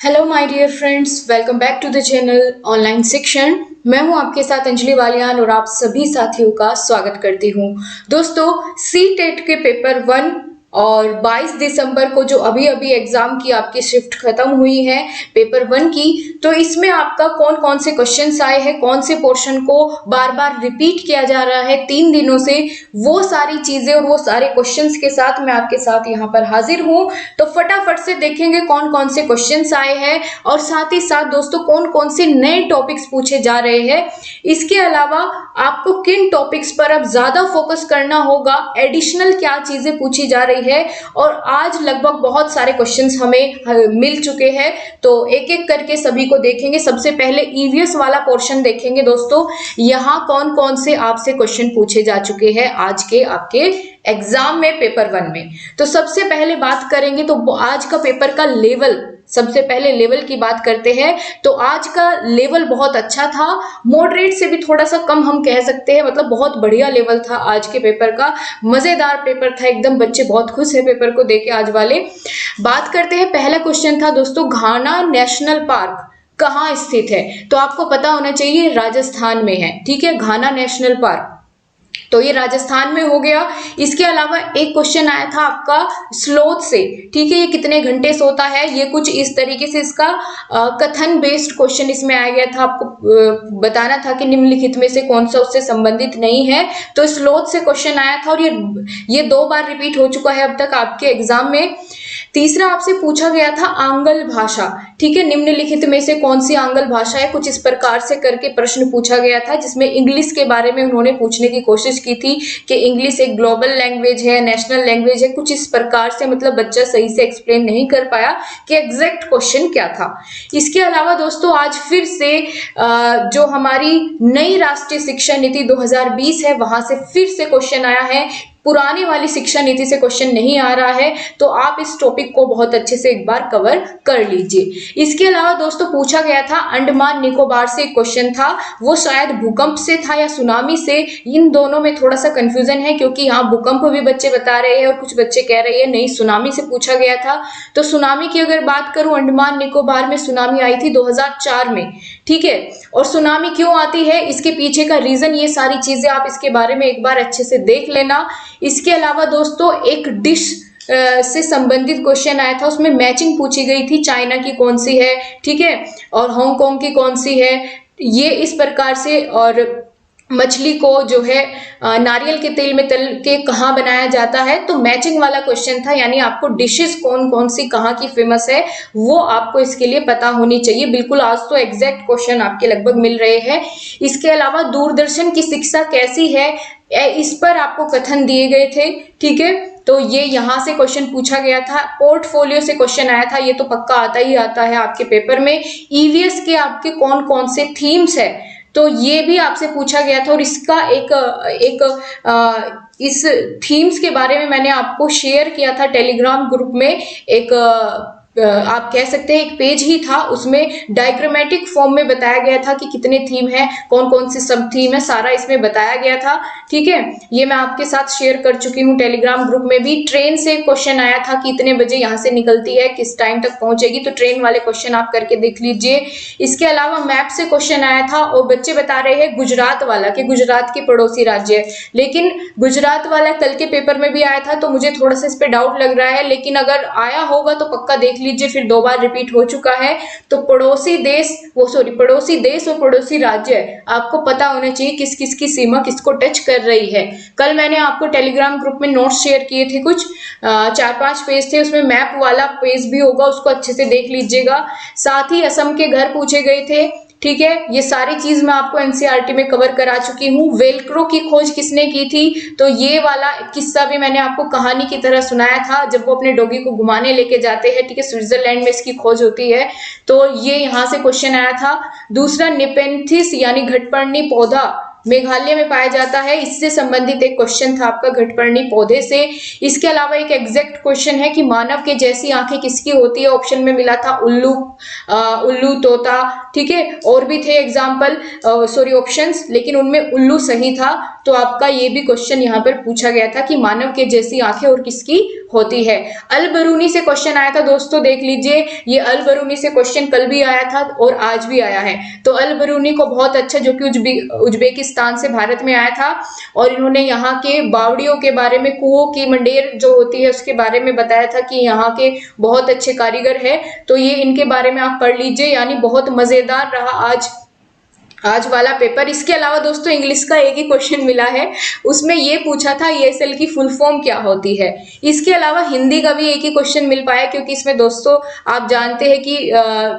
Hello my dear friends, welcome back to the channel online Shikshan. मैं हूं आपके साथ अंजलि वालियान और आप सभी साथियों का स्वागत करती हूं। दोस्तों, सी टेट के पेपर 1 और 22 दिसंबर को जो अभी अभी एग्जाम की आपकी शिफ्ट खत्म हुई है पेपर 1 की, तो इसमें आपका कौन कौन से क्वेश्चंस आए हैं, कौन से पोर्शन को बार बार रिपीट किया जा रहा है 3 दिनों से, वो सारी चीजें और वो सारे क्वेश्चंस के साथ मैं आपके साथ यहाँ पर हाजिर हूँ। तो फटाफट से देखेंगे कौन कौन से क्वेश्चंस आए हैं और साथ ही साथ दोस्तों कौन कौन से नए टॉपिक्स पूछे जा रहे हैं। इसके अलावा आपको किन टॉपिक्स पर अब ज्यादा फोकस करना होगा, एडिशनल क्या चीजें पूछी जा रही है, और आज लगभग बहुत सारे क्वेश्चंस हमें मिल चुके हैं, तो एक एक करके सभी को देखेंगे। सबसे पहले ईवीएस वाला पोर्शन देखेंगे दोस्तों, यहाँ कौन कौन से आपसे क्वेश्चन पूछे जा चुके हैं आज के आपके एग्जाम में पेपर 1 में। तो सबसे पहले बात करेंगे तो आज का पेपर का लेवल, सबसे पहले लेवल की बात करते हैं। तो आज का लेवल बहुत अच्छा था, मॉडरेट से भी थोड़ा सा कम हम कह सकते हैं, मतलब बहुत बढ़िया लेवल था आज के पेपर का। मजेदार पेपर था एकदम, बच्चे बहुत खुश है पेपर को देके आज वाले। बात करते हैं, पहला क्वेश्चन था दोस्तों, घाना नेशनल पार्क कहाँ स्थित है। तो आपको पता होना चाहिए राजस्थान में है, ठीक है, घाना नेशनल पार्क, तो ये राजस्थान में हो गया। इसके अलावा एक क्वेश्चन आया था आपका स्लोथ से, ठीक है, ये कितने घंटे सोता है, ये कुछ इस तरीके से इसका कथन बेस्ड क्वेश्चन इसमें आया गया था। आपको बताना था कि निम्नलिखित में से कौन सा उससे संबंधित नहीं है, तो स्लोथ से क्वेश्चन आया था और ये 2 बार रिपीट हो चुका है अब तक आपके एग्जाम में। तीसरा आपसे पूछा गया था आंगल भाषा, ठीक है, निम्नलिखित में से कौन सी आंगल भाषा है, कुछ इस प्रकार से करके प्रश्न पूछा गया था, जिसमें इंग्लिश के बारे में उन्होंने पूछने की कोशिश की थी कि इंग्लिश एक ग्लोबल लैंग्वेज है, नेशनल लैंग्वेज है, कुछ इस प्रकार से, मतलब बच्चा सही से एक्सप्लेन नहीं कर पाया कि एग्जैक्ट क्वेश्चन क्या था। इसके अलावा दोस्तों आज फिर से जो हमारी नई राष्ट्रीय शिक्षा नीति 2020 है, वहां से फिर से क्वेश्चन आया है। पुरानी वाली शिक्षा नीति से क्वेश्चन नहीं आ रहा है, तो आप इस टॉपिक को बहुत अच्छे से एक बार कवर कर लीजिए। इसके अलावा दोस्तों पूछा गया था अंडमान निकोबार से एक क्वेश्चन था, वो शायद भूकंप से था या सुनामी से, इन दोनों में थोड़ा सा कंफ्यूजन है, क्योंकि यहाँ भूकंप भी बच्चे बता रहे हैं और कुछ बच्चे कह रहे हैं नहीं सुनामी से पूछा गया था। तो सुनामी की अगर बात करूं, अंडमान निकोबार में सुनामी आई थी 2004 में, ठीक है, और सुनामी क्यों आती है, इसके पीछे का रीजन, ये सारी चीजें आप इसके बारे में एक बार अच्छे से देख लेना। इसके अलावा दोस्तों एक डिश से संबंधित क्वेश्चन आया था, उसमें मैचिंग पूछी गई थी, चाइना की कौन सी है, ठीक है, और हांगकांग की कौन सी है, ये इस प्रकार से। और मछली को जो है नारियल के तेल में तल के कहाँ बनाया जाता है, तो मैचिंग वाला क्वेश्चन था, यानी आपको डिशेस कौन कौन सी कहाँ की फेमस है वो आपको इसके लिए पता होनी चाहिए। बिल्कुल आज तो एग्जैक्ट क्वेश्चन आपके लगभग मिल रहे हैं। इसके अलावा दूरदर्शन की शिक्षा कैसी है, इस पर आपको कथन दिए गए थे, ठीक है, तो ये यहाँ से क्वेश्चन पूछा गया था। पोर्टफोलियो से क्वेश्चन आया था, ये तो पक्का आता ही आता है आपके पेपर में। ईवीएस के आपके कौन कौन से थीम्स है, तो ये भी आपसे पूछा गया था, और इसका इस थीम्स के बारे में मैंने आपको शेयर किया था टेलीग्राम ग्रुप में। एक आप कह सकते हैं एक पेज ही था, उसमें डायग्रामेटिक फॉर्म में बताया गया था कि कितने थीम है, कौन कौन से सब थीम है, सारा इसमें बताया गया था, ठीक है। ये मैं आपके साथ शेयर कर चुकी हूँ टेलीग्राम ग्रुप में भी। ट्रेन से क्वेश्चन आया था कि इतने बजे यहाँ से निकलती है, किस टाइम तक पहुंचेगी, तो ट्रेन वाले क्वेश्चन आप करके देख लीजिए। इसके अलावा मैप से क्वेश्चन आया था और बच्चे बता रहे हैं गुजरात वाला कि गुजरात के पड़ोसी राज्य है, लेकिन गुजरात वाला कल के पेपर में भी आया था, तो मुझे थोड़ा सा इस पे डाउट लग रहा है, लेकिन अगर आया होगा तो पक्का देख लीजिए, फिर 2 बार रिपीट हो चुका है। तो पड़ोसी देश और पड़ोसी राज्य आपको पता होना चाहिए किस किस की सीमा किसको टच कर रही है। कल मैंने आपको टेलीग्राम ग्रुप में नोट्स शेयर किए थे, कुछ 4-5 पेज थे, उसमें मैप वाला पेज भी होगा, उसको अच्छे से देख लीजिएगा। साथ ही असम के घर पूछे गए थे, ठीक है, ये सारी चीज मैं आपको एनसीईआरटी में कवर करा चुकी हूँ। वेलक्रो की खोज किसने की थी, तो ये वाला किस्सा भी मैंने आपको कहानी की तरह सुनाया था, जब वो अपने डॉगी को घुमाने लेके जाते हैं, ठीक है, स्विट्जरलैंड में इसकी खोज होती है, तो ये यहाँ से क्वेश्चन आया था। दूसरा निपेंथिस यानी घटपर्णी पौधा मेघालय में पाया जाता है, इससे संबंधित एक क्वेश्चन था आपका घटपर्णी पौधे से। इसके अलावा एक एग्जैक्ट क्वेश्चन है कि मानव के जैसी आंखें किसकी होती है, ऑप्शन में मिला था उल्लू, तोता, ठीक है, और भी थे ऑप्शंस, लेकिन उनमें उल्लू सही था। तो आपका ये भी क्वेश्चन यहाँ पर पूछा गया था कि मानव के जैसी आंखें और किसकी होती है। अल बरूनी से क्वेश्चन आया था दोस्तों, देख लीजिए, ये अल बरूनी से क्वेश्चन कल भी आया था और आज भी आया है। तो अल बरूनी को बहुत अच्छा, जो कि उज्बेकिस्तान से भारत में आया था, और इन्होंने यहाँ के बावड़ियों के बारे में, कुओं की मंडेर जो होती है उसके बारे में बताया था कि यहाँ के बहुत अच्छे कारीगर है। तो ये इनके बारे में आप पढ़ लीजिए, यानी बहुत मजेदार रहा आज वाला पेपर। इसके अलावा दोस्तों इंग्लिश का एक ही क्वेश्चन मिला है, उसमें ये पूछा था ईएसएल की फुल फॉर्म क्या होती है। इसके अलावा हिंदी का भी एक ही क्वेश्चन मिल पाया, क्योंकि इसमें दोस्तों आप जानते हैं कि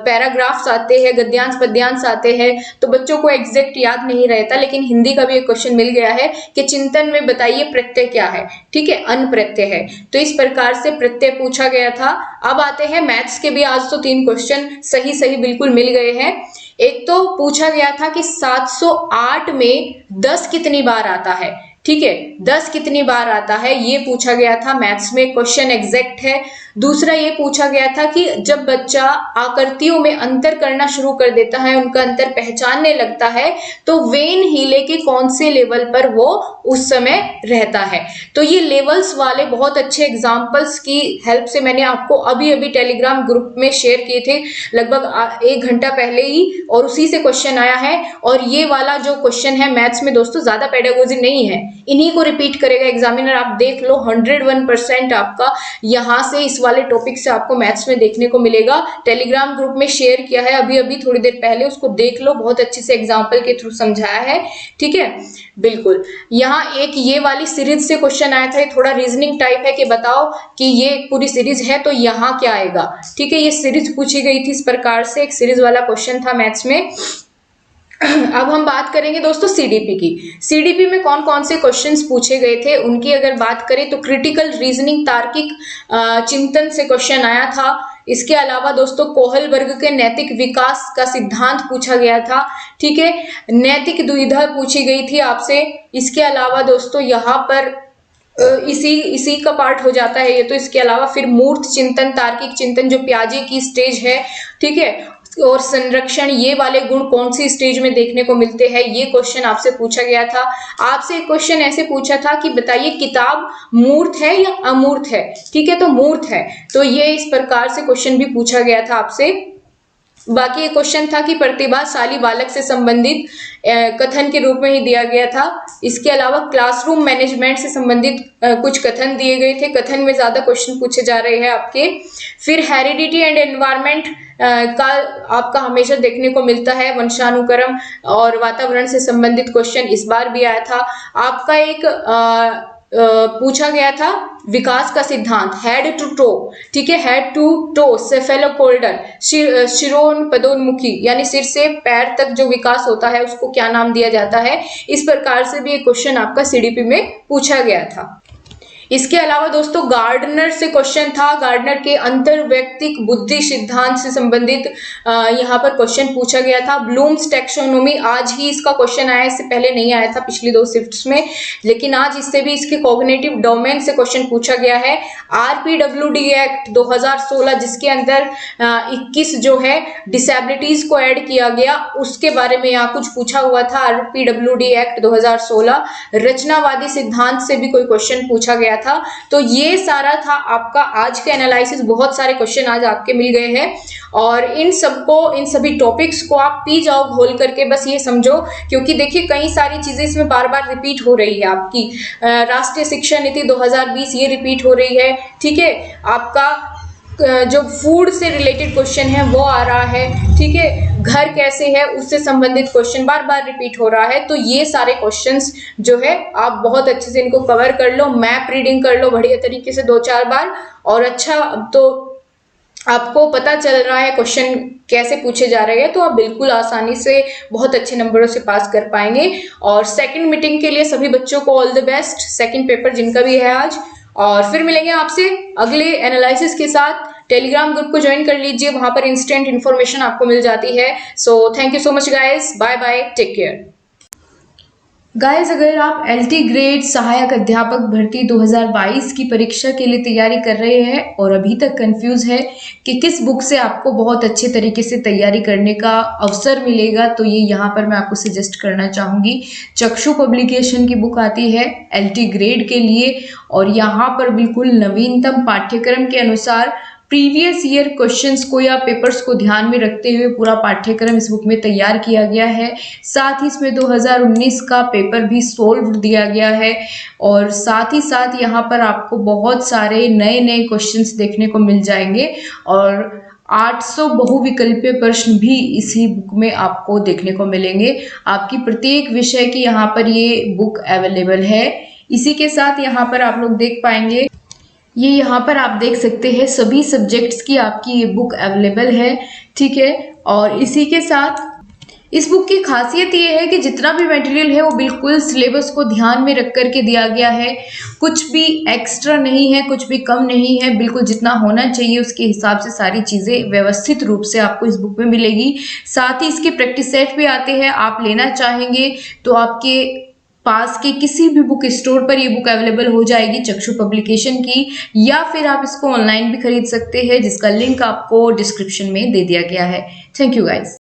पैराग्राफ्स आते हैं, गद्यांश पद्यांश आते हैं, तो बच्चों को एग्जैक्ट याद नहीं रहता। लेकिन हिंदी का भी एक क्वेश्चन मिल गया है कि चिंतन में बताइए प्रत्यय क्या है। ठीक है, अन प्रत्यय है। तो इस प्रकार से प्रत्यय पूछा गया था। अब आते हैं मैथ्स के भी, आज तो 3 क्वेश्चन सही बिल्कुल मिल गए हैं। एक तो पूछा गया था कि 708 में 10 कितनी बार आता है। ठीक है, 10 कितनी बार आता है, ये पूछा गया था मैथ्स में, क्वेश्चन एग्जैक्ट है। दूसरा ये पूछा गया था कि जब बच्चा आकृतियों में अंतर करना शुरू कर देता है, उनका अंतर पहचानने लगता है, तो वेन हीले के कौन से लेवल पर वो उस समय रहता है। तो ये लेवल्स वाले बहुत अच्छे एग्जाम्पल्स की हेल्प से मैंने आपको अभी टेलीग्राम ग्रुप में शेयर किए थे, लगभग 1 घंटा पहले ही, और उसी से क्वेश्चन आया है। और ये वाला जो क्वेश्चन है मैथ्स में दोस्तों ज्यादा पेडागोजी नहीं है, इन्हीं को रिपीट करेगा एग्जामिनर। आप देख लो 101% आपका यहाँ से, इस वाले टॉपिक से आपको मैथ्स में देखने को मिलेगा। टेलीग्राम ग्रुप में शेयर किया है अभी थोड़ी देर पहले, उसको देख लो, बहुत अच्छे से एग्जाम्पल के थ्रू समझाया है। ठीक है, बिल्कुल। यहाँ एक ये वाली सीरीज से क्वेश्चन आया था, ये थोड़ा रीजनिंग टाइप है कि बताओ कि ये पूरी सीरीज है तो यहाँ क्या आएगा। ठीक है, ये सीरीज पूछी गई थी, इस प्रकार से एक सीरीज वाला क्वेश्चन था मैथ्स में। अब हम बात करेंगे दोस्तों सीडीपी की। सीडीपी में कौन कौन से क्वेश्चंस पूछे गए थे उनकी अगर बात करें तो क्रिटिकल रीजनिंग, तार्किक चिंतन से क्वेश्चन आया था। इसके अलावा दोस्तों कोहलबर्ग के नैतिक विकास का सिद्धांत पूछा गया था। ठीक है, नैतिक दुविधा पूछी गई थी आपसे। इसके अलावा दोस्तों यहाँ पर इसी का पार्ट हो जाता है ये तो। इसके अलावा फिर मूर्त चिंतन, तार्किक चिंतन जो प्याजे की स्टेज है, ठीक है, और संरक्षण, ये वाले गुण कौन सी स्टेज में देखने को मिलते हैं, ये क्वेश्चन आपसे पूछा गया था। आपसे एक क्वेश्चन ऐसे पूछा था कि बताइए किताब मूर्त है या अमूर्त है। ठीक है, तो मूर्त है, तो ये इस प्रकार से क्वेश्चन भी पूछा गया था आपसे। बाकी एक क्वेश्चन था कि प्रतिभाशाली बालक से संबंधित कथन के रूप में ही दिया गया था। इसके अलावा क्लासरूम मैनेजमेंट से संबंधित कुछ कथन दिए गए थे, कथन में ज्यादा क्वेश्चन पूछे जा रहे हैं आपके। फिर हेरिडिटी एंड एनवायरमेंट का आपका हमेशा देखने को मिलता है, वंशानुक्रम और वातावरण से संबंधित क्वेश्चन इस बार भी आया था। आपका एक पूछा गया था विकास का सिद्धांत, हेड टू टो। ठीक है, हेड टू टो सेफेलोपोल्डर, शिरोन पदोन्मुखी, यानी सिर से पैर तक जो विकास होता है उसको क्या नाम दिया जाता है। इस प्रकार से भी एक क्वेश्चन आपका सीडीपी में पूछा गया था। इसके अलावा दोस्तों गार्डनर से क्वेश्चन था, गार्डनर के अंतर्वैयक्तिक बुद्धि सिद्धांत से संबंधित यहाँ पर क्वेश्चन पूछा गया था। ब्लूम्स टैक्सोनॉमी, आज ही इसका क्वेश्चन आया, इससे पहले नहीं आया था पिछली 2 शिफ्ट्स में, लेकिन आज इससे भी इसके कॉग्निटिव डोमेन से क्वेश्चन पूछा गया है। आरपीडब्ल्यूडी एक्ट 2016 जिसके अंदर 21 जो है डिसेबिलिटीज को ऐड किया गया, उसके बारे में यहाँ कुछ पूछा हुआ था। आरपीडब्ल्यूडी एक्ट 2016, रचनावादी सिद्धांत से भी कोई क्वेश्चन पूछा गया था। तो ये सारा था आपका आज का एनालिसिस। बहुत सारे क्वेश्चन आज आपके मिल गए हैं, और इन सभी टॉपिक्स को आप पी जाओ घोल करके, बस ये समझो, क्योंकि देखिए कई सारी चीजें इसमें बार बार रिपीट हो रही है। आपकी राष्ट्रीय शिक्षा नीति 2020 ये रिपीट हो रही है। ठीक है, आपका जो फूड से रिलेटेड क्वेश्चन है वो आ रहा है। ठीक है, घर कैसे है उससे संबंधित क्वेश्चन बार बार रिपीट हो रहा है। तो ये सारे क्वेश्चंस जो है आप बहुत अच्छे से इनको कवर कर लो, मैप रीडिंग कर लो बढ़िया तरीके से 2-4 बार, और अच्छा तो आपको पता चल रहा है क्वेश्चन कैसे पूछे जा रहे हैं, तो आप बिल्कुल आसानी से बहुत अच्छे नंबरों से पास कर पाएंगे। और सेकंड मीटिंग के लिए सभी बच्चों को all the best, second paper जिनका भी है आज। और फिर मिलेंगे आपसे अगले एनालिसिस के साथ। टेलीग्राम ग्रुप को ज्वाइन कर लीजिए, वहां पर इंस्टेंट इन्फॉर्मेशन आपको मिल जाती है। So thank you so much guys, bye bye, take care. Guys, अगर आप एलटी ग्रेड सहायक अध्यापक भर्ती 2022 की परीक्षा के लिए तैयारी कर रहे हैं और अभी तक कंफ्यूज है कि किस बुक से आपको बहुत अच्छे तरीके से तैयारी करने का अवसर मिलेगा, तो ये यहाँ पर मैं आपको सजेस्ट करना चाहूँगी। चक्षु पब्लिकेशन की बुक आती है एलटी ग्रेड के लिए और यहाँ पर बिल्कुल नवीनतम पाठ्यक्रम के अनुसार प्रीवियस ईयर क्वेश्चंस को या पेपर्स को ध्यान में रखते हुए पूरा पाठ्यक्रम इस बुक में तैयार किया गया है। साथ ही इसमें 2019 का पेपर भी सोल्व दिया गया है और साथ ही साथ यहाँ पर आपको बहुत सारे नए नए क्वेश्चंस देखने को मिल जाएंगे और 800 बहुविकल्पीय प्रश्न भी इसी बुक में आपको देखने को मिलेंगे। आपकी प्रत्येक विषय की यहाँ पर ये बुक अवेलेबल है। इसी के साथ यहाँ पर आप लोग देख पाएंगे, ये यहाँ पर आप देख सकते हैं सभी सब्जेक्ट्स की आपकी ये बुक अवेलेबल है, ठीक है। और इसी के साथ इस बुक की खासियत ये है कि जितना भी मटेरियल है वो बिल्कुल सिलेबस को ध्यान में रख कर के दिया गया है। कुछ भी एक्स्ट्रा नहीं है, कुछ भी कम नहीं है, बिल्कुल जितना होना चाहिए उसके हिसाब से सारी चीज़ें व्यवस्थित रूप से आपको इस बुक में मिलेगी। साथ ही इसके प्रैक्टिस सेट भी आते हैं, आप लेना चाहेंगे तो आपके पास के किसी भी बुक स्टोर पर ये बुक अवेलेबल हो जाएगी चक्षु पब्लिकेशन की, या फिर आप इसको ऑनलाइन भी खरीद सकते हैं जिसका लिंक आपको डिस्क्रिप्शन में दे दिया गया है। Thank you guys.